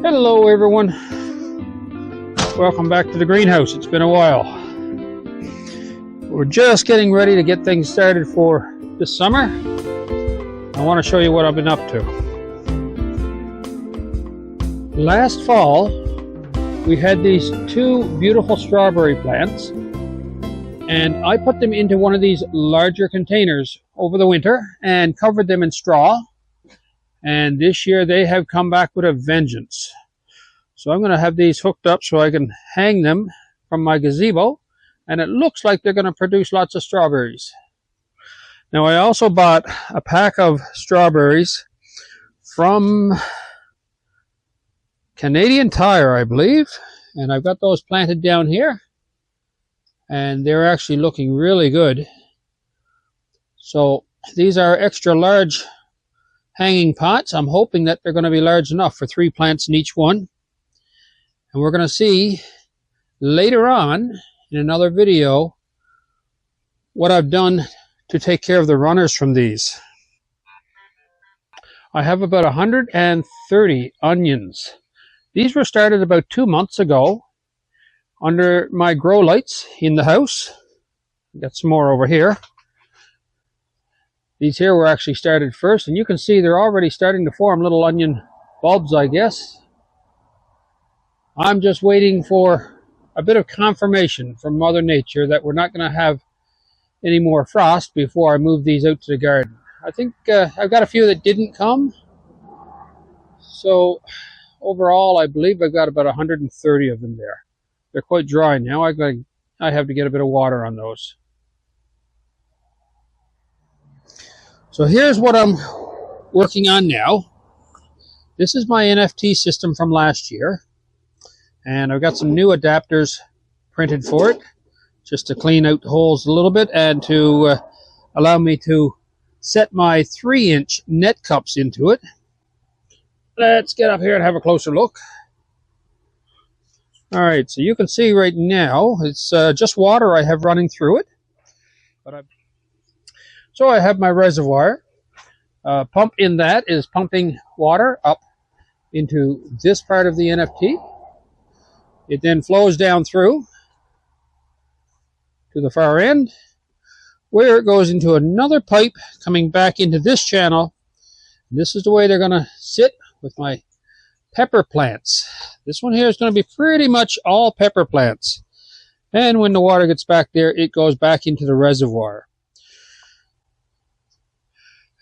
Hello everyone, welcome back to the greenhouse. It's been a while. We're just getting ready to get things started for this summer. I want to show you what I've been up to. Last fall we had these two beautiful strawberry plants and I put them into one of these larger containers over the winter and covered them in straw. And this year they have come back with a vengeance. So I'm going to have these hooked up so I can hang them from my gazebo, and it looks like they're going to produce lots of strawberries. Now I also bought a pack of strawberries from Canadian Tire, I believe, and I've got those planted down here and they're actually looking really good. So these are extra large hanging pots. I'm hoping that they're going to be large enough for 3 plants in each one. And we're going to see later on in another video what I've done to take care of the runners from these. I have about 130 onions. These were started about 2 months ago under my grow lights in the house. Got some more over here. These here were actually started first, and you can see they're already starting to form little onion bulbs, I guess. I'm just waiting for a bit of confirmation from Mother Nature that we're not going to have any more frost before I move these out to the garden. I think I've got a few that didn't come. So overall, I believe I've got about 130 of them there. They're quite dry now. I have to get a bit of water on those. So here's what I'm working on now. This is my NFT system from last year, and I've got some new adapters printed for it just to clean out the holes a little bit and to allow me to set my 3-inch net cups into it. Let's get up here and have a closer look. Alright, so you can see right now it's just water I have running through it. So I have my reservoir. Pump in that is pumping water up into this part of the NFT. It then flows down through to the far end, where it goes into another pipe coming back into this channel. This is the way they're going to sit with my pepper plants. This one here is going to be pretty much all pepper plants. And when the water gets back there, it goes back into the reservoir.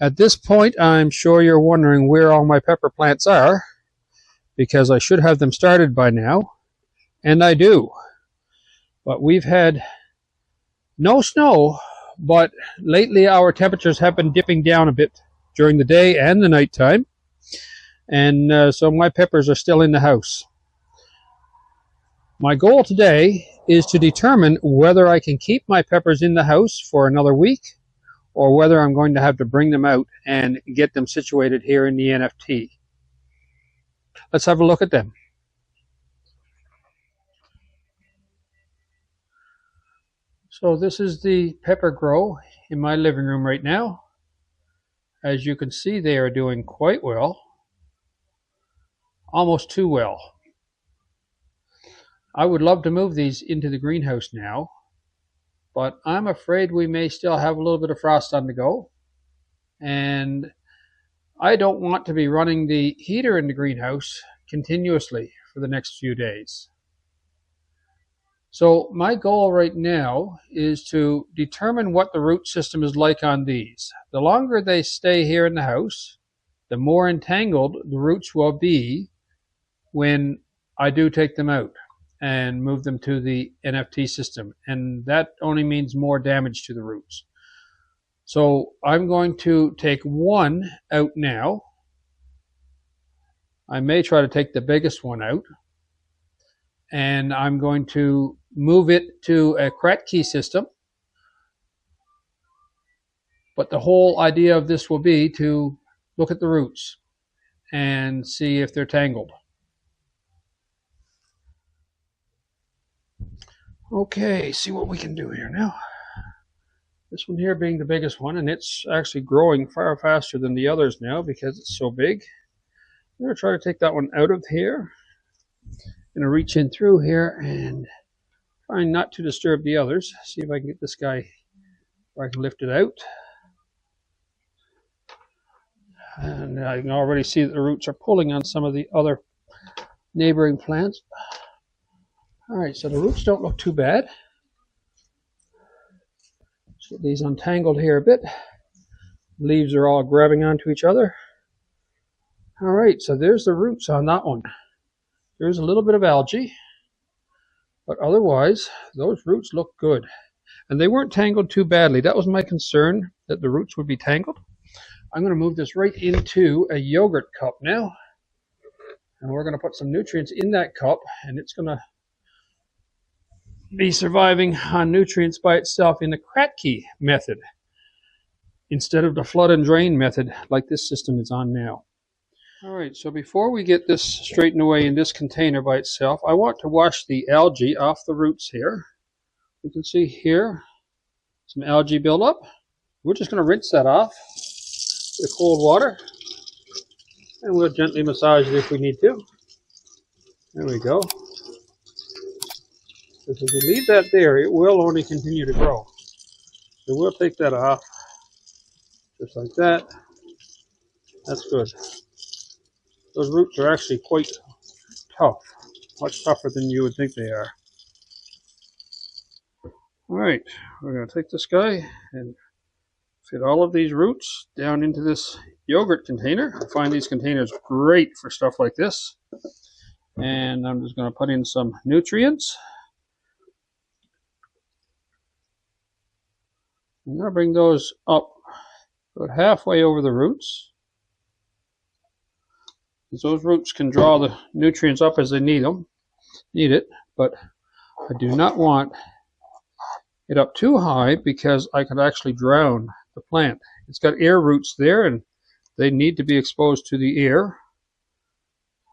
At this point, I'm sure you're wondering where all my pepper plants are, because I should have them started by now, and I do. But we've had no snow, but lately our temperatures have been dipping down a bit during the day and the night time, and so my peppers are still in the house. My goal today is to determine whether I can keep my peppers in the house for another week, or whether I'm going to have to bring them out and get them situated here in the NFT. Let's have a look at them. So this is the pepper grow in my living room right now. As you can see, they are doing quite well. Almost too well. I would love to move these into the greenhouse now, but I'm afraid we may still have a little bit of frost on the go, and I don't want to be running the heater in the greenhouse continuously for the next few days. So my goal right now is to determine what the root system is like on these. The longer they stay here in the house, the more entangled the roots will be when I do take them out and move them to the NFT system, and that only means more damage to the roots. So I'm going to take one out now. I may try to take the biggest one out, and I'm going to move it to a Kratky system. But the whole idea of this will be to look at the roots and see if they're tangled. Okay, see what we can do here now. This one here being the biggest one, and it's actually growing far faster than the others now because it's so big. I'm going to try to take that one out of here. I'm going to reach in through here and try not to disturb the others. See if I can get this guy where I can lift it out. And I can already see that the roots are pulling on some of the other neighboring plants. All right, so the roots don't look too bad. Let's get these untangled here a bit. Leaves are all grabbing onto each other. All right, so there's the roots on that one. There's a little bit of algae, but otherwise, those roots look good. And they weren't tangled too badly. That was my concern, that the roots would be tangled. I'm going to move this right into a yogurt cup now. And we're going to put some nutrients in that cup, and it's going to be surviving on nutrients by itself in the Kratky method, instead of the flood and drain method like this system is on now. All right, so before we get this straightened away in this container by itself, I want to wash the algae off the roots here. You can see here some algae buildup. We're just going to rinse that off with cold water, and we'll gently massage it if we need to. There we go. Because if we leave that there, it will only continue to grow. So we'll take that off, just like that. That's good. Those roots are actually quite tough, much tougher than you would think they are. All right, we're going to take this guy and fit all of these roots down into this yogurt container. I find these containers great for stuff like this. And I'm just going to put in some nutrients. I'm going to bring those up about halfway over the roots. Those roots can draw the nutrients up as they need it, but I do not want it up too high because I could actually drown the plant. It's got air roots there, and they need to be exposed to the air.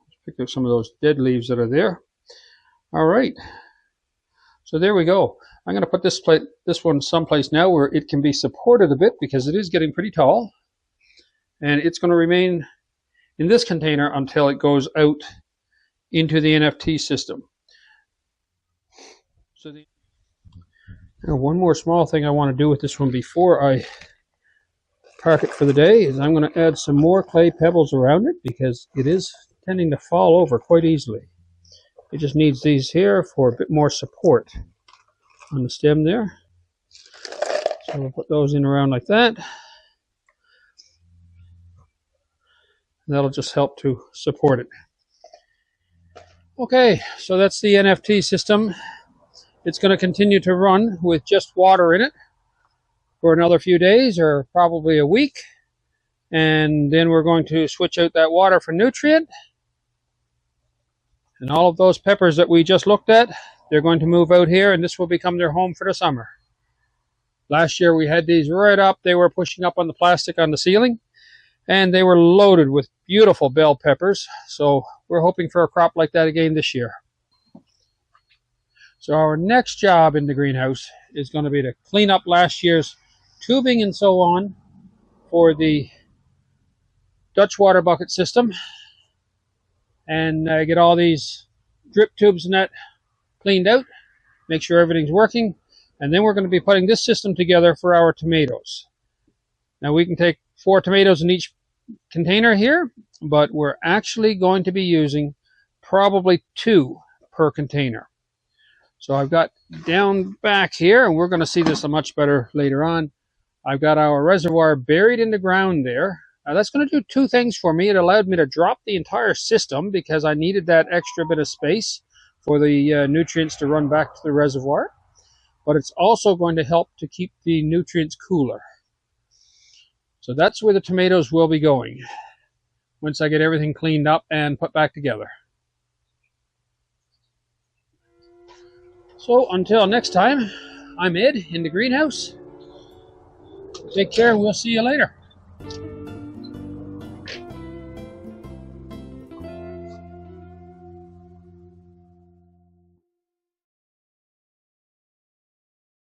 Let's pick up some of those dead leaves that are there. All right, so there we go. I'm going to put this one someplace now where it can be supported a bit, because it is getting pretty tall, and it's going to remain in this container until it goes out into the NFT system. So now one more small thing I want to do with this one before I park it for the day is I'm going to add some more clay pebbles around it, because it is tending to fall over quite easily. It just needs these here for a bit more support on the stem there. So we'll put those in around like that. That'll just help to support it. Okay, so that's the NFT system. It's going to continue to run with just water in it for another few days, or probably a week. And then we're going to switch out that water for nutrient. And all of those peppers that we just looked at, they're going to move out here, and this will become their home for the summer. Last year we had these right up. They were pushing up on the plastic on the ceiling, and they were loaded with beautiful bell peppers. So we're hoping for a crop like that again this year. So our next job in the greenhouse is going to be to clean up last year's tubing and so on for the Dutch water bucket system, and get all these drip tubes and that cleaned out, make sure everything's working, and then we're going to be putting this system together for our tomatoes. Now we can take 4 tomatoes in each container here, but we're actually going to be using probably 2 per container. So I've got down back here, and we're going to see this much better later on, I've got our reservoir buried in the ground there. Now that's going to do 2 things for me. It allowed me to drop the entire system because I needed that extra bit of space for the nutrients to run back to the reservoir. But it's also going to help to keep the nutrients cooler. So that's where the tomatoes will be going once I get everything cleaned up and put back together. So until next time, I'm Ed in the greenhouse. Take care, and we'll see you later.